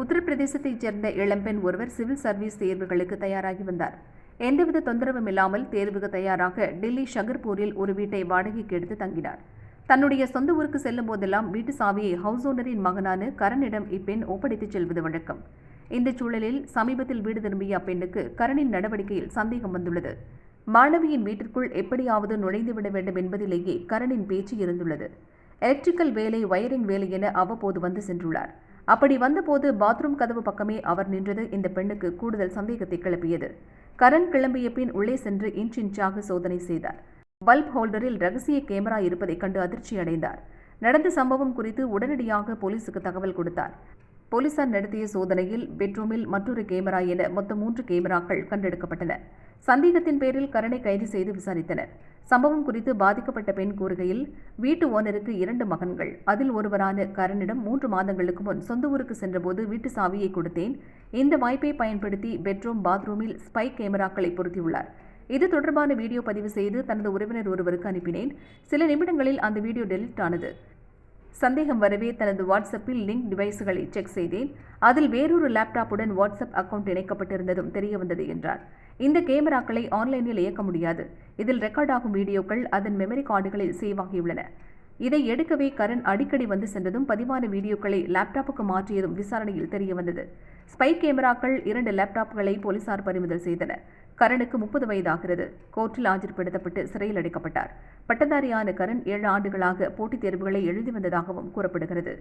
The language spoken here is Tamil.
உத்தரப்பிரதேசத்தைச் சேர்ந்த இளம்பெண் ஒருவர் சிவில் சர்வீஸ் தேர்வுகளுக்கு தயாராகி வந்தார். எந்தவித தொந்தரவும் இல்லாமல் தேர்வுக்கு தயாராக டெல்லி ஷகர்பூரில் ஒரு வீட்டை வாடகைக்கு எடுத்து தங்கினார். தன்னுடைய சொந்த ஊருக்கு செல்லும் போதெல்லாம் வீட்டு சாவியை ஹவுஸ் ஓனரின் மகனான கரனிடம் இப்பெண் ஒப்படைத்துச் செல்வது வழக்கம். இந்த சூழலில் சமீபத்தில் வீடு திரும்பிய அப்பெண்ணுக்கு கரனின் நடவடிக்கையில் சந்தேகம் வந்துள்ளது. மாணவியின் வீட்டிற்குள் எப்படியாவது நுழைந்துவிட வேண்டும் என்பதிலேயே கரனின் பேச்சு இருந்துள்ளது. எலக்ட்ரிக்கல் வேலை, வயரிங் வேலை என அவ்வப்போது வந்து சென்றுள்ளார். அப்படி வந்தபோது பாத்ரூம் கதவு பக்கமே அவர் நின்றது இந்த பெண்ணுக்கு கூடுதல் சந்தேகத்தை கிளப்பியது. கரண் கிளம்பிய பின் உள்ளே சென்று இன்ச்சாக சோதனை செய்தார். பல்ப் ஹோல்டரில் ரகசிய கேமரா இருப்பதைக் கண்டு அதிர்ச்சி அடைந்தார். நடந்த சம்பவம் குறித்து உடனடியாக போலீசுக்கு தகவல் கொடுத்தார். போலீசார் நடத்திய சோதனையில் பெட்ரூமில் மற்றொரு கேமரா என மொத்தம் 3 கேமராக்கள் கண்டெடுக்கப்பட்டன. சந்தேகத்தின் பேரில் கரனை கைது செய்து விசாரித்தனர். சம்பவம் குறித்து பாதிக்கப்பட்ட பெண் கூறுகையில், வீட்டு ஓனருக்கு 2 மகன்கள். அதில் ஒருவரான கரனிடம் 3 மாதங்களுக்கு முன் சொந்த ஊருக்கு சென்றபோது வீட்டு சாவியை கொடுத்தேன். இந்த வாய்ப்பை பயன்படுத்தி பெட்ரூம், பாத்ரூமில் ஸ்பை கேமராக்களை பொருத்தியுள்ளார். இது தொடர்பான வீடியோ பதிவு செய்து தனது உறவினர் ஒருவருக்கு அனுப்பினேன். சில நிமிடங்களில் அந்த வீடியோ டெலிட் ஆனது. சந்தேகம் வரவே தனது வாட்ஸ்அப்பில் லிங்க் டிவைஸ்களை செக் செய்தேன். அதில் வேறொரு லேப்டாப்புடன் வாட்ஸ்அப் அக்கவுண்ட் இணைக்கப்பட்டிருந்ததும் தெரியவந்தது என்றார். இந்த கேமராக்களை ஆன்லைனில் இயக்க முடியாது. இதில் ரெக்கார்ட் ஆகும் வீடியோக்கள் அதன் மெமரி கார்டுகளில் சேவ் ஆகியுள்ளன. இதை எடுக்கவே கரண் அடிக்கடி வந்து சென்றதும் பதிவான வீடியோக்களை லேப்டாப்புக்கு மாற்றியதும் விசாரணையில் தெரியவந்தது. ஸ்பை கேமராக்கள் 2 லேப்டாப்புகளை போலீசார் பறிமுதல் செய்தனர். கரனுக்கு 30 வயதாகிறது. கோர்ட்டில் ஆஜர்படுத்தப்பட்டு சிறையில் அடைக்கப்பட்டார். பட்டதாரியான கரண் 7 ஆண்டுகளாக போட்டித் தேர்வுகளை எழுதி வந்ததாகவும் கூறப்படுகிறது.